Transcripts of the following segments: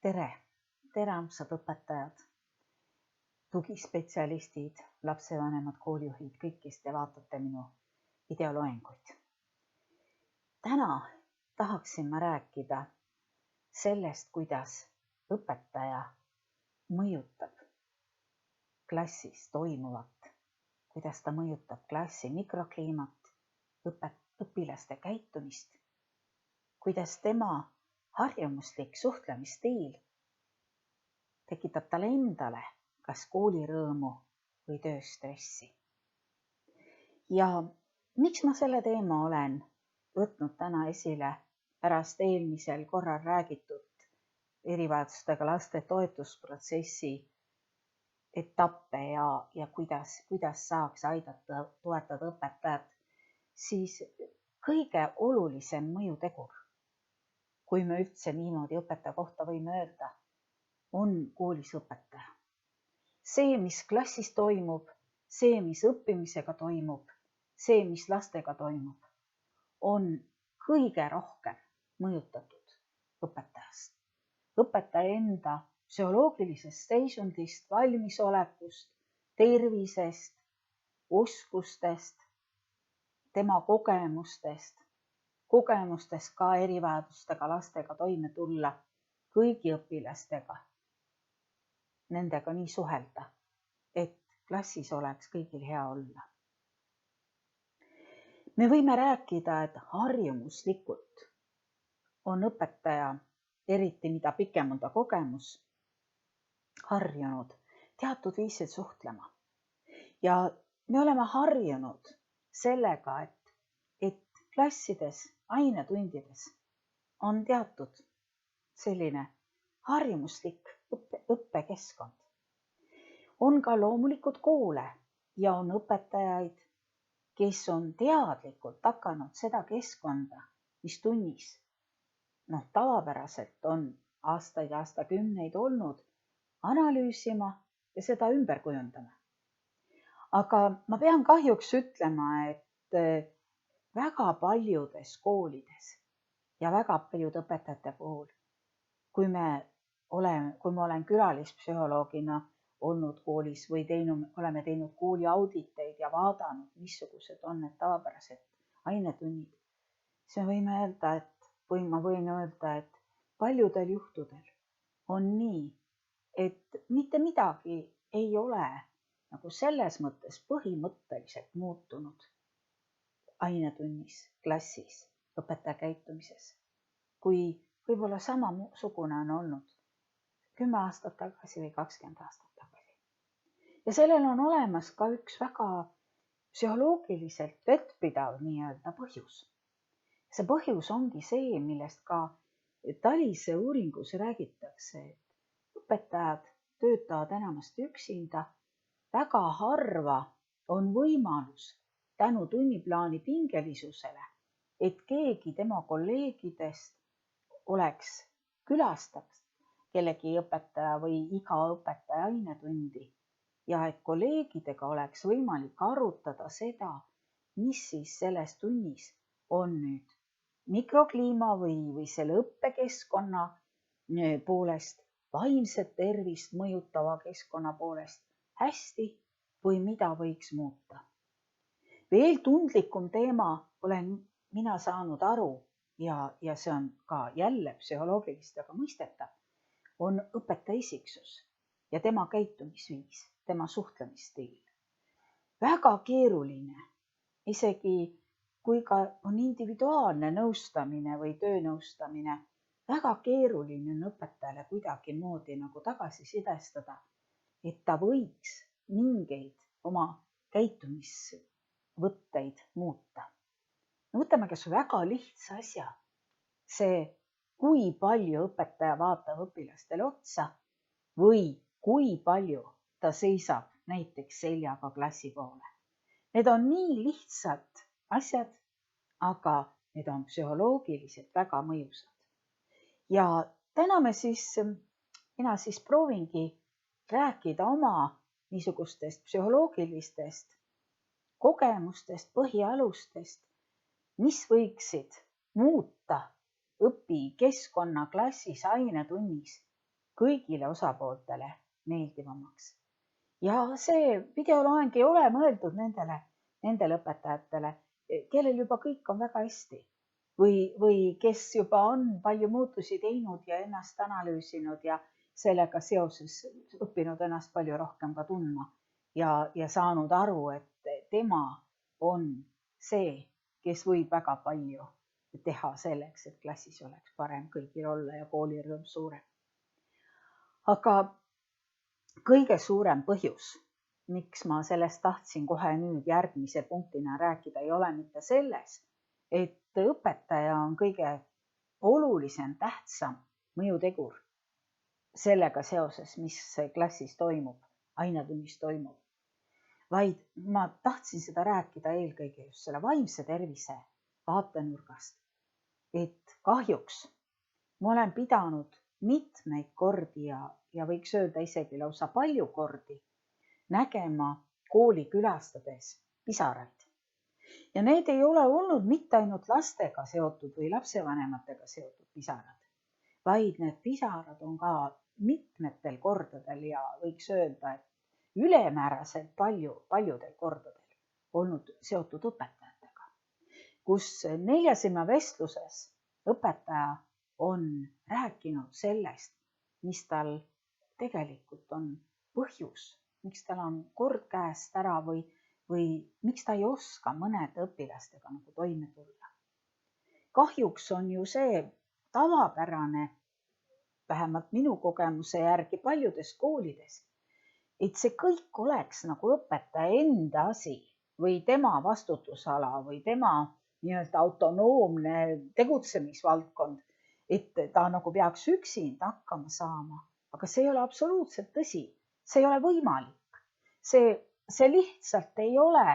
Tere, armsad õpetajad, tugispetsialistid, lapsevanemad, koolijuhid, kõik, kes te vaatate minu videoloenguid. Täna tahaksin ma rääkida sellest, kuidas õpetaja mõjutab klassis toimuvat, kuidas ta mõjutab klassi mikrokliimat, õpilaste käitumist, kuidas tema harjumuslik suhtlemisstiil tekitab talle endale kas koolirõõmu või tööstressi. Ja miks ma selle teema olen võtnud täna esile pärast eelmisel korral räägitud erivajadustega laste toetusprotsessi etappe ja kuidas saaks aidata toetada õpetajat, siis kõige olulisem mõjutegur, kui me üldse niimoodi õpetaja kohta võime öelda, on koolis õpetaja. See, mis klassis toimub, see, mis õppimisega toimub, see, mis lastega toimub, on kõige rohkem mõjutatud õpetajast. Õpetaja enda psühholoogilisest seisundist, valmisolekust, tervisest, oskustest, tema kogemustest ka erivajadustega lastega toime tulla, kõigi õpilastega, nendega nii suhelda, et klassis oleks kõigil hea olla. Me võime rääkida, et harjumuslikult on õpetaja, eriti mida pikem on ta kogemus, harjunud teatud viisil suhtlema. Ja me oleme harjunud sellega, et klassides, ainetundides on teatud selline harjumuslik õppekeskkond. On ka loomulikud koole ja on õpetajaid, kes on teadlikult hakanud seda keskkonda, mis tunnis, tavapäraselt on aastakümneid olnud, analüüsima ja seda ümber kujundama. Aga ma pean kahjuks ütlema, et väga paljudes koolides ja väga paljude õpetajate puhul, kui ma olen külalispsühholoogina olnud koolis või oleme teinud kooli auditeid ja vaadanud, missugused on need tavapärased ainetunnid, siis ma võin öelda, et paljudel juhtudel on nii, et mitte midagi ei ole nagu selles mõttes põhimõtteliselt muutunud ainetunnis, klassis, õpetaja käitumises, kui võib-olla samasugune on olnud 10 aastat tagasi või 20 aastat tagasi. Ja sellel on olemas ka üks väga psühholoogiliselt vettpidav põhjus. See põhjus ongi see, millest ka TALISE uuringus räägitakse, et õpetajad töötavad enamasti üksinda, väga harva on võimalus tänu tunniplaani pingelisusele, et keegi tema kolleegidest külastaks kellegi õpetaja või iga õpetaja ainetundi ja et kolleegidega oleks võimalik arutada seda, mis siis selles tunnis on nüüd mikrokliima või selle õppekeskkonna poolest, vaimset tervist mõjutava keskkonna poolest hästi või mida võiks muuta. Veel tundlikum teema olen mina saanud aru ja see on ka jälle psühholoogilistega mõistetav, on õpetaja isiksus ja tema käitumisviis, tema suhtlemisstiil. Väga keeruline, isegi kui ka on individuaalne nõustamine või töönõustamine, väga keeruline on õpetajale kuidagi moodi tagasisidestada, et ta võiks mingeid oma käitumisvõtteid muuta. Võtame kas väga lihtsa asja, see, kui palju õpetaja vaatab õpilastele otsa või kui palju ta seisab näiteks seljaga klassi poole. Need on nii lihtsad asjad, aga need on psühholoogiliselt väga mõjusad. Ja täna mina proovingi rääkida oma niisugustest psühholoogilistest kogemustest, põhialustest, mis võiksid muuta õpikeskkonna klassis ainetunnis kõigile osapooltele meeldivamaks. Ja see videolaeng ei ole mõeldud nendele õpetajatele, kellel juba kõik on väga hästi või kes juba on palju muutusi teinud ja ennast analüüsinud ja sellega seoses õppinud ennast palju rohkem ka tundma ja saanud aru, et tema on see, kes võib väga palju teha selleks, et klassis oleks parem kõigil olla ja koolirõõm suurem. Aga kõige suurem põhjus, miks ma sellest tahtsin kohe nüüd järgmise punktina rääkida, ei ole mitte selles, et õpetaja on kõige olulisem, tähtsam mõjutegur sellega seoses, mis klassis toimub, ainetunnis toimub, vaid ma tahtsin seda rääkida eelkõige just selle vaimse tervise vaatenurgast, et kahjuks ma olen pidanud mitmeid kordi ja võiks öelda isegi lausa palju kordi nägema kooli külastades pisaraid. Ja need ei ole olnud mitte ainult lastega seotud või lapsevanematega seotud pisarad, vaid need pisarad on ka mitmetel kordadel ja võiks öelda, et ülemääraselt paljudel kordadel olnud seotud õpetajatega, kus neljasilma vestluses õpetaja on rääkinud sellest, mis tal tegelikult on põhjus, miks tal on kord käest ära või miks ta ei oska mõnede õpilastega nagu toime tulla. Kahjuks on ju see tavapärane, vähemalt minu kogemuse järgi paljudes koolides, et see kõik oleks nagu õpetaja enda asi või tema vastutusala või tema nii-öelda autonoomne tegutsemisvaldkond, et ta nagu peaks üksinda hakkama saama, aga see ei ole absoluutselt tõsi, see ei ole võimalik. See lihtsalt ei ole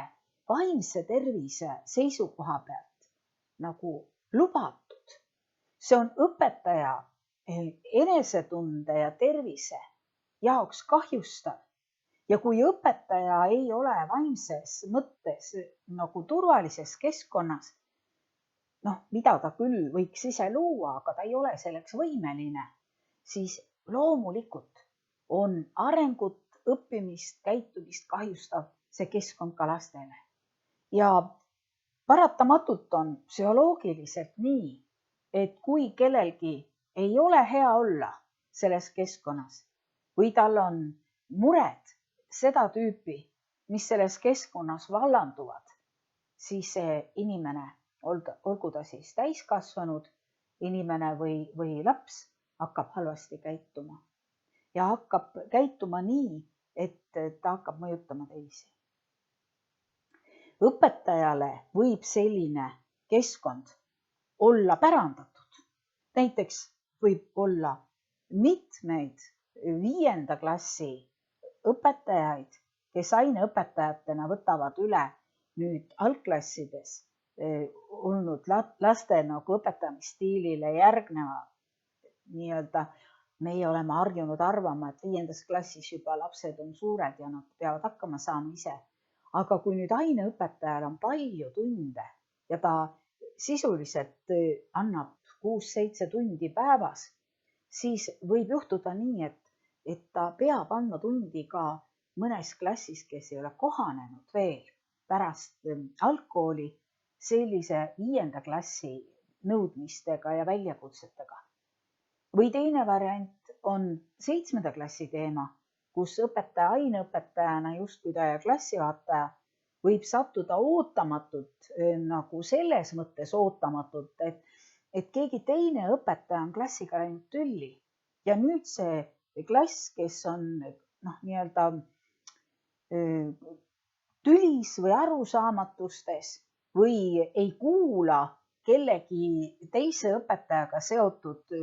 vaimse tervise seisukoha pealt nagu lubatud. See on õpetaja enesetunde ja tervise jaoks kahjustav. Ja kui õpetaja ei ole vaimses mõttes nagu turvalises keskkonnas, mida ta küll võiks ise luua, aga ta ei ole selleks võimeline, siis loomulikult on arengut, õppimist, käitumist kahjustav see keskkond ka lastele. Ja paratamatult on psühholoogiliselt nii, et kui kellelgi ei ole hea olla selles keskkonnas või tal on mured seda tüüpi, mis selles keskkonnas vallanduvad, siis see inimene, olgu ta siis täiskasvanud inimene või laps, hakkab halvasti käituma. Ja hakkab käituma nii, et ta hakkab mõjutama teisi. Õpetajale võib selline keskkond olla pärandatud. Näiteks võib olla mitmeid 5. klassi õpetajaid, kes aineõpetajatena võtavad üle nüüd algklassides olnud laste nagu õpetamisstiilile järgneva nii-öelda. Meie oleme harjunud arvama, et 5. klassis juba lapsed on suured ja nad peavad hakkama saama ise. Aga kui nüüd aineõpetajal on palju tunde ja ta sisuliselt annab 6-7 tundi päevas, siis võib juhtuda nii, et ta peab andma tundi ka mõnes klassis, kes ei ole kohanenud veel pärast algkooli sellise 5. klassi nõudmistega ja väljakutsetega. Või teine variant on 7. klassi teema, kus õpetaja aineõpetajana justkui ta ja klassijuhataja võib sattuda ootamatult, nagu selles mõttes ootamatult, et keegi teine õpetaja on klassiga läinud tülli ja nüüd see klass, kes on nii-öelda tülis või arusaamatustes või ei kuula kellegi teise õpetajaga seotud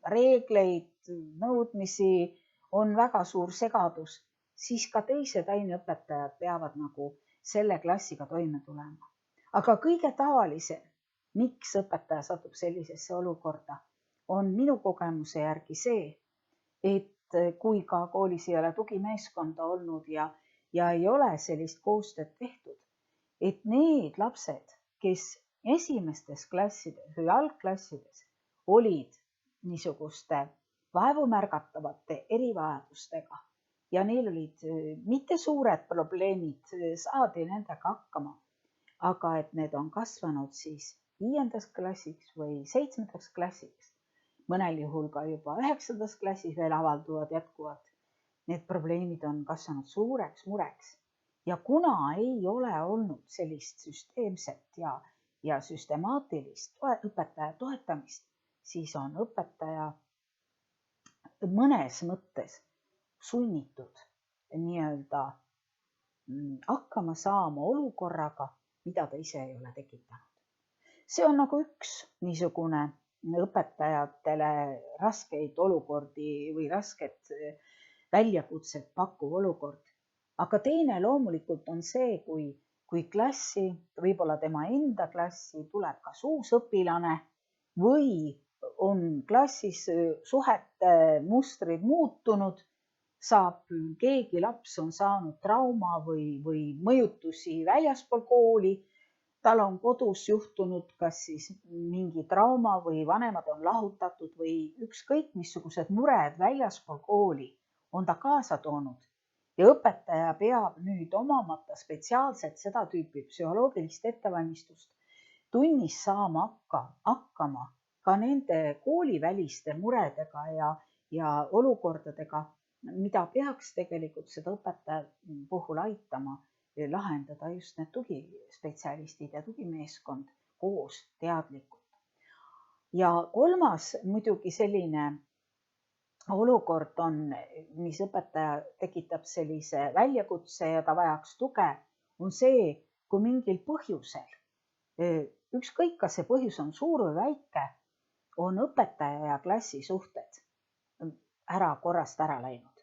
reegleid, nõudmisi, on väga suur segadus, siis ka teised aineõpetajad peavad nagu selle klassiga toime tulema. Aga kõige tavalisem, miks õpetaja satub sellisesse olukorda, on minu kogemuse järgi see, et kui ka koolis ei ole tugimeeskonda olnud ja ei ole sellist koostööd tehtud, et need lapsed, kes esimestes klassides või algklassides olid niisuguste vaevumärgatavate erivajadustega ja neil olid mitte suured probleemid, saadi nendega hakkama, aga et need on kasvanud siis 5. klassiks või 7. klassiks, mõnel juhul ka juba 9. klassis veel avalduvad jätkuvad. Need probleemid on kasvanud suureks mureks ja kuna ei ole olnud sellist süsteemset ja süstemaatilist õpetaja toetamist, siis on õpetaja mõnes mõttes sunnitud nii-öelda hakkama saama olukorraga, mida ta ise ei ole tekitanud. See on nagu üks niisugune õpetajatele raskeid olukordi või rasket väljakutset pakkuv olukord. Aga teine loomulikult on see, kui klassi, võib-olla tema enda klassi tuleb kas uus õpilane või on klassis suhete mustrid muutunud, keegi laps on saanud trauma või mõjutusi väljaspool kooli, tal on kodus juhtunud kas siis mingi trauma või vanemad on lahutatud või ükskõik missugused mured väljaspool kooli on ta kaasa toonud ja õpetaja peab nüüd omamata spetsiaalselt seda tüüpi psühholoogilist ettevalmistust tunnis saama hakkama ka nende kooliväliste muredega ja olukordadega, mida peaks tegelikult seda õpetaja puhul aitama lahendada just need tugispetsialistid ja tugimeeskond koos teadlikult. Ja kolmas muidugi selline olukord on, mis õpetaja tekitab sellise väljakutse ja ta vajaks tuge, on see, kui mingil põhjusel, ükskõik kas see põhjus on suur või väike, on õpetaja ja klassi suhted korrast ära läinud.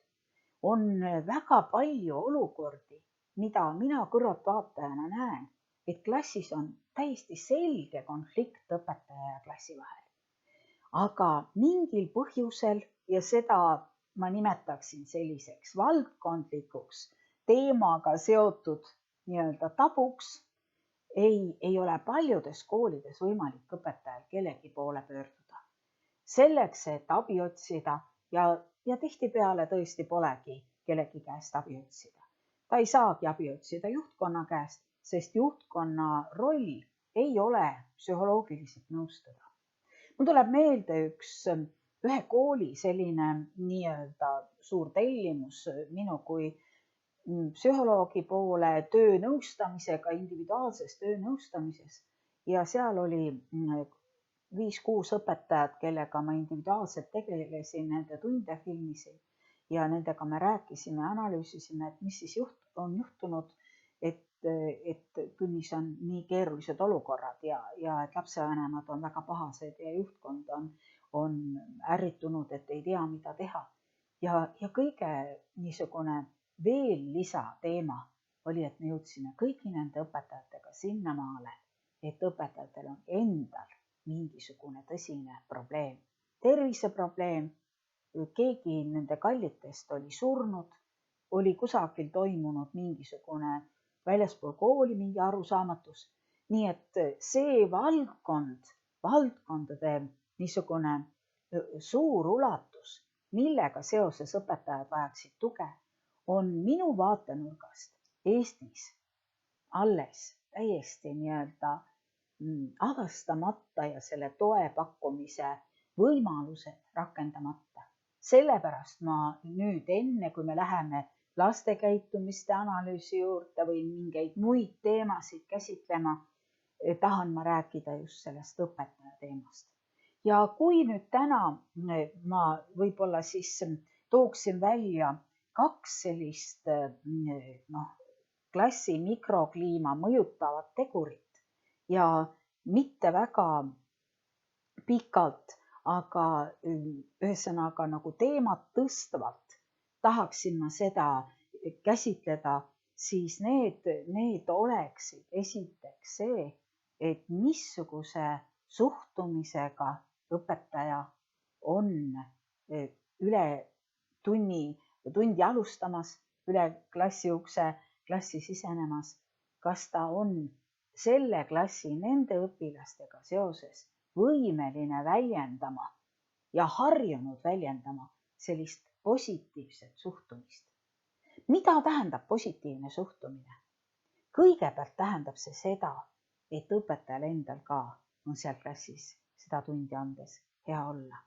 On väga palju olukordi, mida mina kõrvaltvaatajana näen, et klassis on täiesti selge konflikt õpetaja ja klassi vahel. Aga mingil põhjusel, ja seda ma nimetaksin selliseks valdkondlikuks teemaga seotud nii-öelda tabuks, ei ole paljudes koolides võimalik õpetajal kellegi poole pöörduda. Selleks, et abi otsida ja tihtipeale tõesti polegi kellegi käest abi otsida. Ta ei saagi abi otsida juhtkonna käest, sest juhtkonna roll ei ole psühholoogiliselt nõustada. Mul tuleb meelde ühe kooli selline nii-öelda suur tellimus minu kui psühholoogi poole töönõustamisega, individuaalses töönõustamises ja seal oli 5-6 õpetajat, kellega ma individuaalselt tegelesin, nende tunde filmisin ja nendega me rääkisime, analüüsisime, et mis siis on juhtunud, et tunnis on nii keerulised olukorrad ja et lapsevanemad on väga pahased ja juhtkond on ärritunud, et ei tea, mida teha. Ja kõige niisugune veel lisateema oli, et me jõudsime kõigi nende õpetajatega sinnamaale, et õpetajatel on endal mingisugune tõsine probleem, terviseprobleem, keegi nende kallitest oli surnud, oli kusagil toimunud mingisugune väljaspool kooli mingi arusaamatus. Nii et see valdkondade niisugune suur ulatus, millega seoses õpetajad vajaksid tuge, on minu vaatenurgast Eestis alles täiesti nii-öelda avastamata ja selle toe pakkumise võimalused rakendamata. Sellepärast ma nüüd enne, kui me läheme laste käitumiste analüüsi juurde või mingeid muid teemasid käsitlema, tahan ma rääkida just sellest õpetaja teemast. Ja kui nüüd täna ma võib-olla siis tooksin välja 2 sellist klassi mikrokliima mõjutavat tegurit ja mitte väga pikalt, aga ühesõnaga nagu teemat tõstvalt tahaksin ma seda käsitleda, siis need oleksid esiteks see, et missuguse suhtumisega õpetaja on üle tundi alustamas, üle klassi ukse, klassi sisenemas, kas ta on selle klassi nende õpilastega seoses võimeline väljendama ja harjunud väljendama sellist positiivset suhtumist. Mida tähendab positiivne suhtumine? Kõigepealt tähendab see seda, et õpetajal endal ka on seal klassis seda tundi andes hea olla.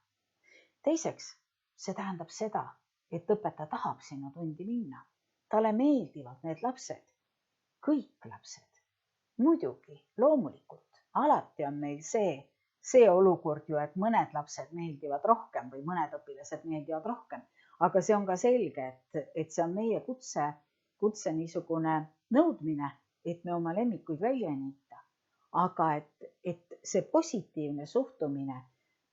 Teiseks, see tähendab seda, et õpetaja tahab sinna tundi minna. Talle meeldivad need lapsed, kõik lapsed. Muidugi, loomulikult, alati on meil see olukord ju, et mõned lapsed meeldivad rohkem või mõned õpilased meeldivad rohkem. Aga see on ka selge, et see on meie kutse niisugune nõudmine, et me oma lemmikuid välja ei näita. Aga et see positiivne suhtumine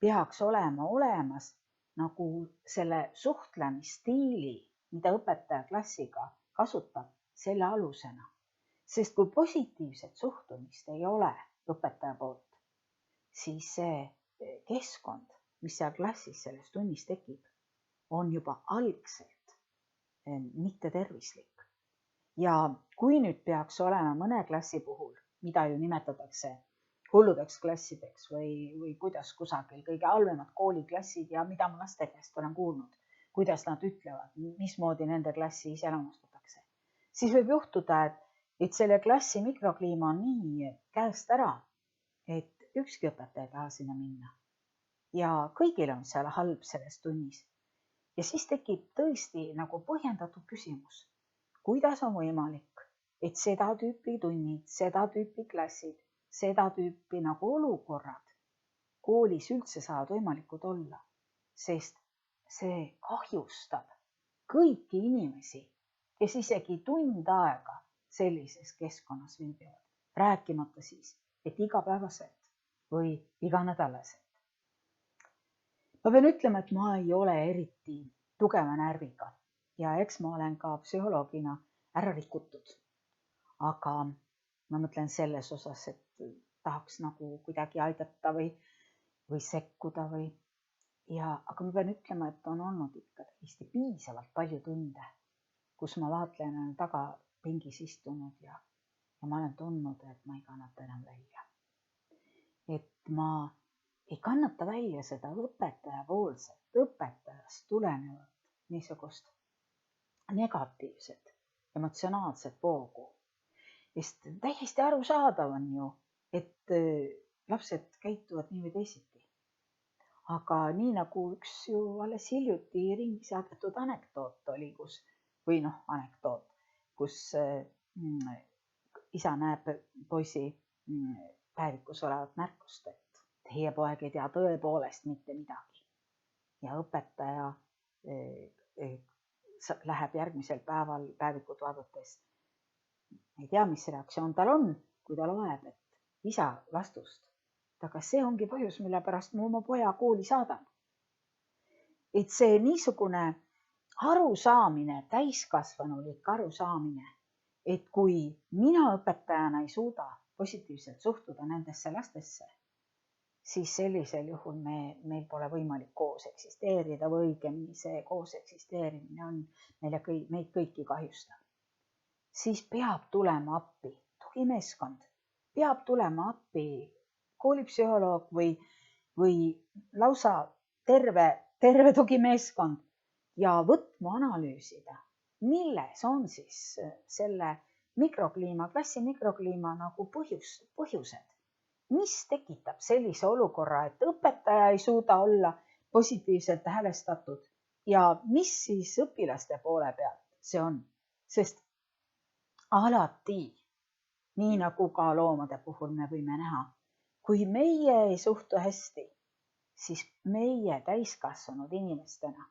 peaks olema olemas nagu selle suhtlemisstiili, mida õpetaja klassiga kasutab selle alusena. Sest kui positiivset suhtumist ei ole õpetaja poolt, siis see keskkond, mis seal klassis selles tunnis tekib, on juba algselt mitte tervislik. Ja kui nüüd peaks olema mõne klassi puhul, mida ju nimetatakse hulludeks klassideks või kuidas kusagil kõige halvemad kooliklassid ja mida ma laste käest olen kuulnud, kuidas nad ütlevad, mismoodi nende klassi iseloomustatakse, siis võib juhtuda, et selle klassi mikrokliima on nii käest ära, et ükski õpetaja ei taha sinna minna. Ja kõigil on seal halb selles tunnis. Ja siis tekib tõesti nagu põhjendatud küsimus, kuidas on võimalik, et seda tüüpi tunnid, seda tüüpi klassid, seda tüüpi nagu olukorrad koolis üldse saavad võimalikud olla, sest see kahjustab kõiki inimesi, kes isegi tund aega sellises keskkonnas viibivad, rääkimata siis, et igapäevaselt või iganädalaselt. Ma pean ütlema, et ma ei ole eriti tugeva närviga ja eks ma olen ka psühholoogina ära rikutud. Aga ma mõtlen selles osas, et tahaks nagu kuidagi aidata või sekkuda aga ma pean ütlema, et on olnud ikka täiesti piisavalt palju tunde, kus ma vaatlejana taga pingis istunud ja ma olen tundnud, et ma ei kannata enam välja. Et ma ei kannata välja seda õpetaja poolset, õpetajast tulenevat niisugust negatiivset, emotsionaalset voogu. Sest täiesti arusaadav on ju, et lapsed käituvad nii või teisiti. Aga nii nagu üks ju alles hiljuti ringi saadetud anekdoot oli, kus isa näeb poisi päevikus olevat märkust, et teie poeg ei tea tõepoolest mitte midagi. Ja õpetaja läheb järgmisel päeval päevikut vaadates. Ei tea, mis reaktsioon tal on, kui ta loeb, et isa vastust. Aga see ongi põhjus, mille pärast ma oma poja kooli saadan. Et see niisugune arusaamine, täiskasvanulik arusaamine, et kui mina õpetajana ei suuda positiivselt suhtuda nendesse lastesse, siis sellisel juhul meil pole võimalik koos eksisteerida või õigemini see koos eksisteerimine on meid kõiki kahjustav. Siis peab tulema appi tugimeeskond, peab tulema appi koolipsühholoog või lausa terve tugimeeskond ja võtma analüüsida, milles on siis selle klassi mikrokliima nagu põhjused. Mis tekitab sellise olukorra, et õpetaja ei suuda olla positiivselt häälestatud ja mis siis õpilaste poole pealt see on, sest alati, nii nagu ka loomade puhul me võime näha, kui meie ei suhtu hästi, siis meie täiskasvanud inimestena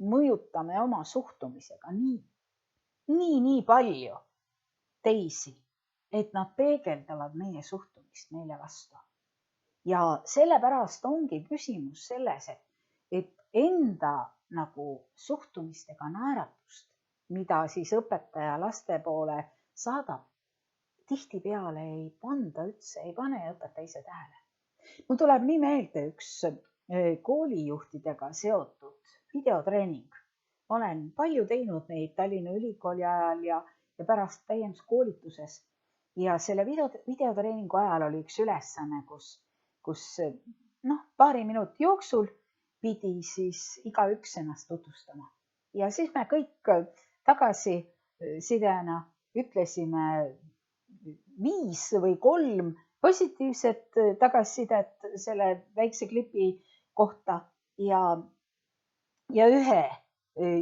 mõjutame oma suhtumisega nii palju teisi, et nad peegeldavad meie suhtumist meile vastu. Ja sellepärast ongi küsimus selles, et enda nagu suhtumistega naeratust, mida siis õpetaja laste poole saadab, tihtipeale ei panda üldse, ei pane õpetaja ise tähele. Mul tuleb nii meelde üks koolijuhtidega seotud videotreening. Olen palju teinud neid Tallinna Ülikooli ajal ja pärast täienduskoolituses. Ja selle videotreeningu ajal oli üks ülesanne, kus paari minuti jooksul pidi siis igaüks ennast tutvustama. Ja siis me kõik tagasisidena ütlesime 5 või 3 positiivset tagasisidet selle väikse klipi kohta ja ühe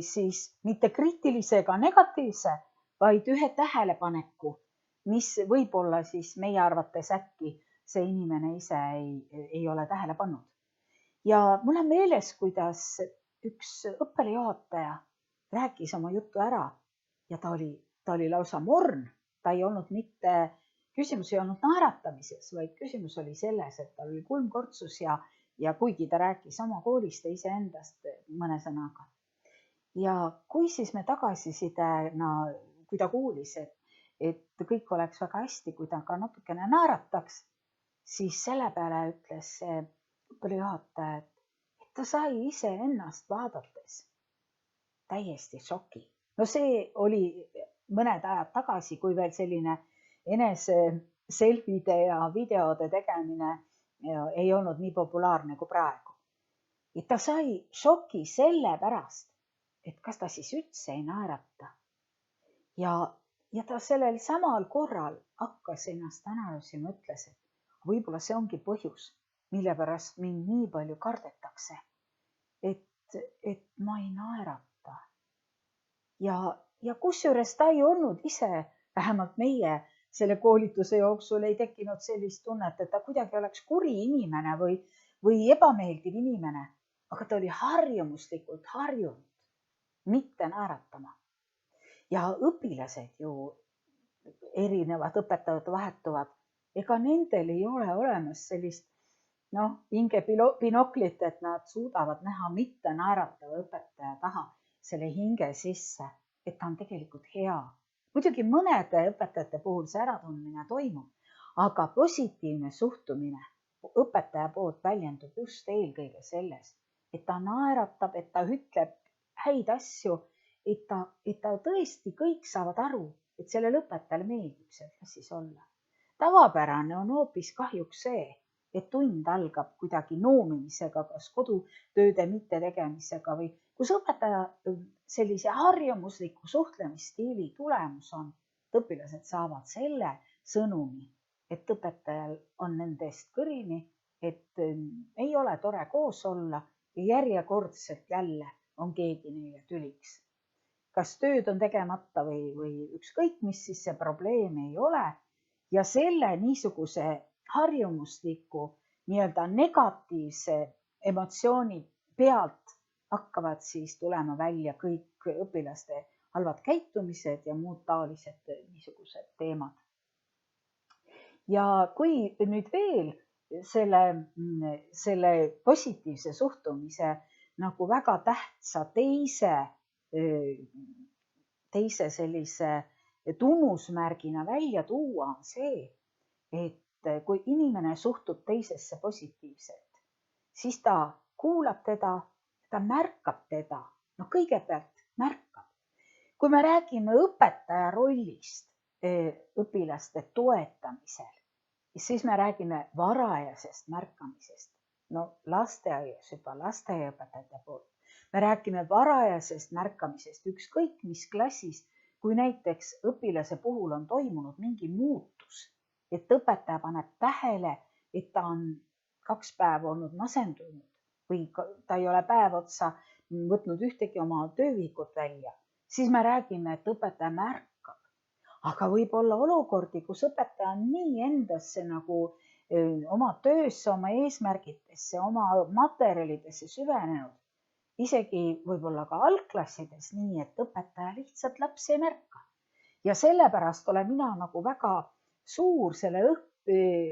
siis mitte kriitilise ega negatiivse, vaid ühe tähelepaneku, mis võib-olla siis meie arvates äkki see inimene ise ei ole tähele pannud. Ja mul on meeles, kuidas üks õppealajuhataja rääkis oma juttu ära ja ta oli lausa morn. Ta ei olnud mitte, küsimus ei olnud naeratamises, vaid küsimus oli selles, et tal oli kulmkortsus ja kuigi ta rääkis oma koolist ja iseendast mõne sõnaga. Ja kui siis me tagasisidena, kui ta kuulis, et kõik oleks väga hästi, kui ta ka natukene naerataks, siis selle peale ütles see õppealajuhataja, et ta sai ise ennast vaadates täiesti šoki. No see oli mõned ajad tagasi, kui veel selline enese selfide ja videode tegemine ei olnud nii populaarne kui praegu. Et ta sai šoki selle pärast, et kas ta siis üldse ei naerata. Ja ta sellel samal korral hakkas ennast analüüsima, ütles, et võib-olla see ongi põhjus, mille pärast mind nii palju kardetakse, et ma ei naerata. Ja kusjuures ta ei olnud ise, vähemalt meie selle koolituse jooksul ei tekkinud sellist tunnet, et ta kuidagi oleks kuri inimene või ebameeldiv inimene, aga ta oli harjumuslikult harjunud mitte naeratama. Ja õpilased ju erinevad, õpetajad vahetuvad, ega nendel ei ole olemas sellist hinge binoklit, et nad suudavad näha mitte naeratava õpetaja taha selle hinge sisse, et ta on tegelikult hea. Muidugi mõnede õpetajate puhul see äratundmine toimub, aga positiivne suhtumine õpetaja poolt väljendub just eelkõige selles, et ta naeratab, et ta ütleb häid asju, et ta tõesti kõik saavad aru, et sellele õpetajale meeldib seal klassis olla. Tavapärane on hoopis kahjuks see, et tund algab kuidagi noomimisega, kas kodutööde mitte tegemisega või kus õpetaja sellise harjumusliku suhtlemisstiili tulemus on, et õpilased saavad selle sõnumi, et õpetajal on nendest kõrini, et ei ole tore koos olla ja järjekordselt jälle on keegi neile tüliks. Kas tööd on tegemata või ükskõik, mis siis see probleem ei ole. Ja selle niisuguse harjumusliku nii-öelda negatiivse emotsiooni pealt hakkavad siis tulema välja kõik õpilaste halvad käitumised ja muud taolised niisugused teemad. Ja kui nüüd veel selle positiivse suhtumise nagu väga tähtsa teise sellise tunnusmärgina välja tuua on see, et kui inimene suhtub teisesse positiivselt, siis ta kuulab teda, ta märkab teda, kõigepealt märkab. Kui me räägime õpetaja rollist õpilaste toetamisel, siis me räägime varajasest märkamisest. Lasteaias juba lasteaiaõpetajate poolt. Me räägime varajasest märkamisest ükskõik mis klassis, kui näiteks õpilase puhul on toimunud mingi muutus, et õpetaja paneb tähele, et ta on 2 päeva olnud masendunud või ta ei ole päev otsa võtnud ühtegi oma töövihikut välja, siis me räägime, et õpetaja märkab. Aga võib olla olukordi, kus õpetaja on nii endasse nagu oma töösse, oma eesmärgitesse, oma materjalidesse süvenenud, isegi võib-olla ka algklassides nii, et õpetaja lihtsalt lapsi ei märka. Ja sellepärast olen mina nagu väga suur selle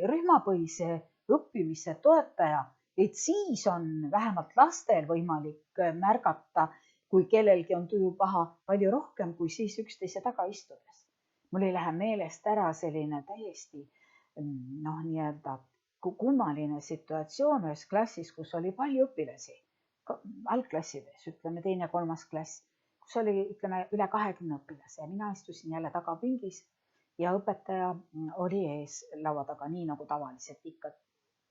rühmapõhise õppimise toetaja, et siis on vähemalt lastel võimalik märgata, kui kellelgi on tuju paha palju rohkem, kui siis üksteise taga istudes. Mul ei lähe meelest ära selline täiesti nii-öelda kummaline situatsioon ühes klassis, kus oli palju õpilasi. Algklassides, 2., 3. klass, kus oli üle 20 õpilase ja mina istusin jälle tagapingis ja õpetaja oli ees laua taga, nii nagu tavaliselt ikka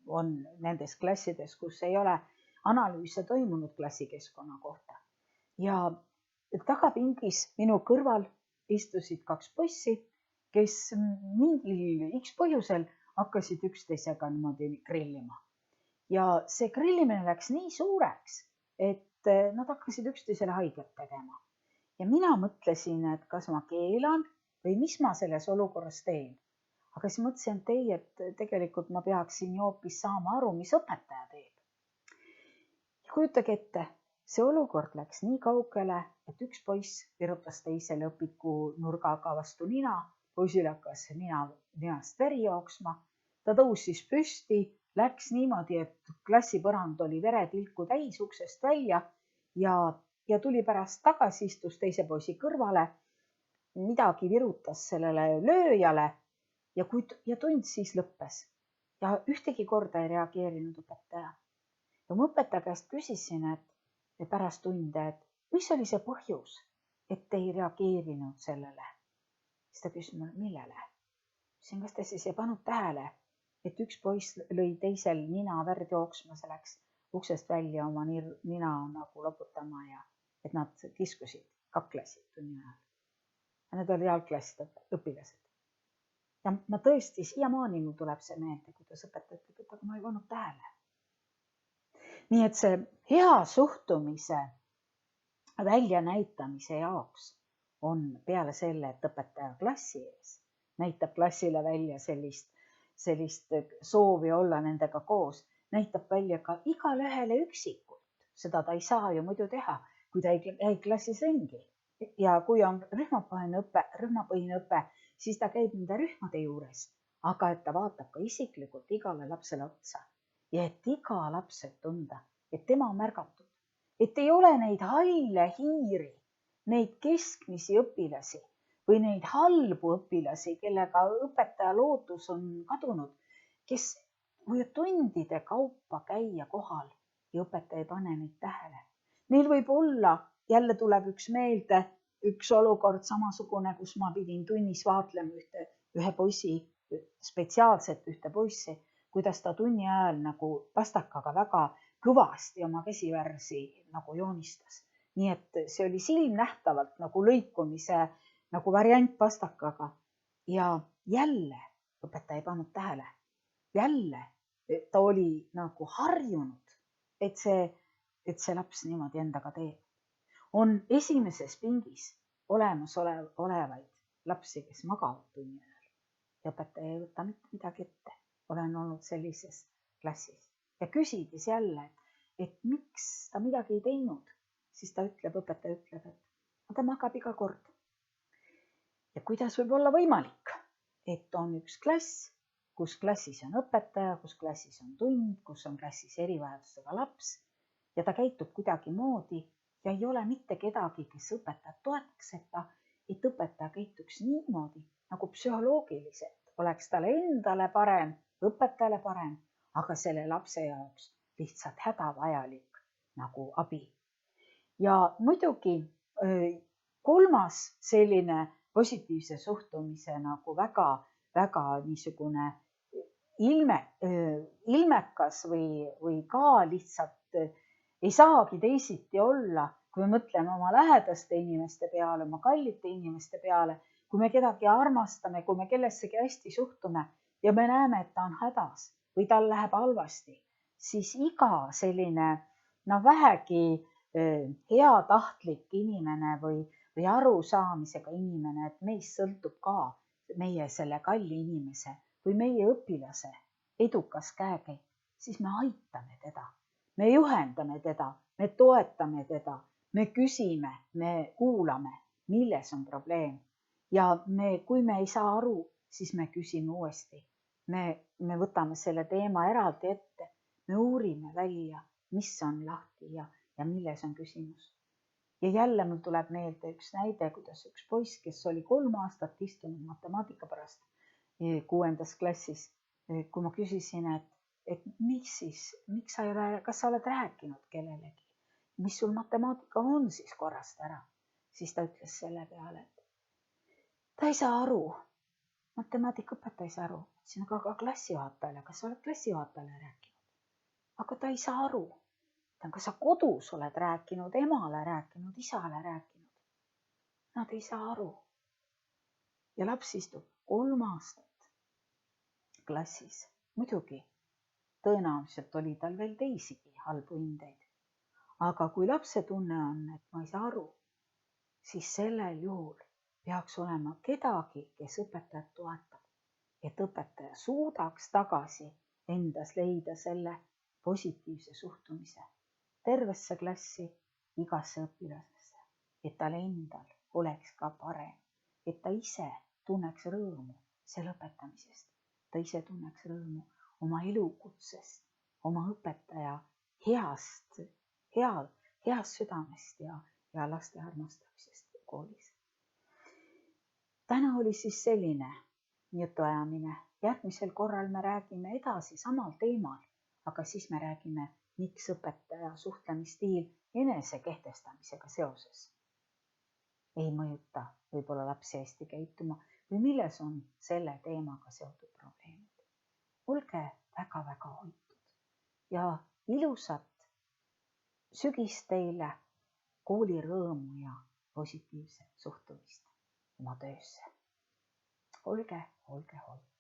on nendes klassides, kus ei ole analüüse toimunud klassikeskkonna kohta. Ja tagapingis minu kõrval istusid 2 poissi, kes mingil X põhjusel hakkasid üksteisega niimoodi grillima. Ja see grillimine läks nii suureks, et nad hakkasid üksteisele haiget tegema. Ja mina mõtlesin, et kas ma keelan või mis ma selles olukorras teen. Aga siis mõtlesin, et tegelikult ma peaksin ju hoopis saama aru, mis õpetaja teeb. Ja kujutage ette, see olukord läks nii kaugele, et üks poiss virutas teisele õpiku nurgaga vastu nina, poisil hakkas ninast veri jooksma, ta tõusis püsti, läks niimoodi, et klassipõrand oli veretilku täis uksest välja ja tuli pärast tagasi, istus teise poisi kõrvale, midagi virutas sellele lööjale ja tund siis lõppes ja ühtegi korda ei reageerinud õpetaja. Ja ma õpetaja käest küsisin, et pärast tunde, et mis oli see põhjus, et te ei reageerinud sellele. Siis ta küsis mulle, millele? Kas te siis ei pannud tähele, et üks poiss lõi teisel nina verd jooksma, see läks uksest välja oma nina nagu loputama ja et nad kiskusid, kaklesid tunni ajal. Ja need olid algklasside õpilased. Ja ma tõesti siiamaani mul tuleb see meelde, kuidas õpetaja ütleb, et aga ma ei pannud tähele. Nii et see hea suhtumise väljanäitamise jaoks on peale selle, et õpetaja klassi ees näitab klassile välja sellist soovi olla nendega koos, näitab välja ka igale ühele üksikult. Seda ta ei saa ju muidu teha, kui ta ei käi klassis ringi. Ja kui on rühmapõhine õpe, siis ta käib nende rühmade juures, aga et ta vaatab ka isiklikult igale lapsele otsa. Ja et iga laps võib tunda, et tema on märgatud, et ei ole neid halle hiiri, neid keskmisi õpilasi või neid halbu õpilasi, kellega õpetaja lootus on kadunud, kes võivad tundide kaupa käia kohal ja õpetaja ei pane neid tähele. Neil võib olla, jälle tuleb üks olukord samasugune, kus ma pidin tunnis vaatlema ühe poisi, spetsiaalselt ühte poissi, kuidas ta tunni ajal nagu pastakaga väga kõvasti oma käsivärsi nagu joonistas. Nii et see oli silmnähtavalt nagu lõikumise nagu variant pastakaga. Ja jälle õpetaja ei pannud tähele. Jälle ta oli nagu harjunud, et see laps niimoodi endaga teeb. On esimeses pingis olevaid lapsi, kes magavad tunni ajal ja õpetaja ei võta mitte midagi ette. Olen olnud sellises klassis ja küsidis jälle, et miks ta midagi ei teinud, siis õpetaja ütleb, et ta magab iga kord. Ja kuidas võib olla võimalik, et on üks klass, kus klassis on õpetaja, kus klassis on tund, kus on klassis erivajadusega laps ja ta käitub kuidagi moodi ja ei ole mitte kedagi, kes õpetajat toetaks, et õpetaja käituks niimoodi nagu psühholoogiliselt, oleks talle endale parem, õpetajale parem, aga selle lapse jaoks lihtsalt hädavajalik nagu abi. Ja muidugi kolmas selline positiivse suhtumise nagu väga niisugune ilmekas või ka lihtsalt ei saagi teisiti olla, kui me mõtleme oma lähedaste inimeste peale, oma kallite inimeste peale, kui me kedagi armastame, kui me kellessegi hästi suhtume ja me näeme, et ta on hädas või tal läheb halvasti, siis iga selline vähegi heatahtlik inimene või arusaamisega inimene, et meist sõltub ka meie selle kalli inimese või meie õpilase edukas käekäik, siis me aitame teda, me juhendame teda, me toetame teda, me küsime, me kuulame, milles on probleem. Ja kui me ei saa aru, siis me küsime uuesti. Me võtame selle teema eraldi ette, me uurime välja, mis on lahti ja milles on küsimus. Ja jälle mul tuleb meelde üks näide, kuidas üks poiss, kes oli 3 aastat istunud matemaatika pärast 6. klassis, kui ma küsisin, et kas sa oled rääkinud kellelegi, mis sul matemaatika on siis korrast ära, siis ta ütles selle peale, et ta ei saa aru, matemaatikaõpetaja ei saa aru, aga klassijuhatajale, kas sa oled klassijuhatajale rääkinud, aga ta ei saa aru. Kas sa kodus oled rääkinud, emale rääkinud, isale rääkinud? Nad ei saa aru. Ja laps istub 3 aastat klassis. Muidugi, tõenäoliselt oli tal veel teisigi halbu hindeid. Aga kui lapse tunne on, et ma ei saa aru, siis sellel juhul peaks olema kedagi, kes õpetajat toetab, et õpetaja suudaks tagasi endas leida selle positiivse suhtumise tervesse klassi, igasse õpilasesse, et tal endal oleks ka parem, et ta ise tunneks rõõmu selle õpetamisest, ta ise tunneks rõõmu oma elukutsest, oma õpetaja heast südamest ja laste armastamisest koolis. Täna oli siis selline jutuajamine. Järgmisel korral me räägime edasi samal teemal, aga siis me räägime, miks õpetaja suhtlemisstiil enese kehtestamisega seoses ei mõjuta võib-olla lapsi hästi käituma või milles on selle teemaga seotud probleemid. Olge väga-väga hoitud ja ilusat sügist teile, koolirõõmu ja positiivset suhtumist oma töösse. Olge hoitud.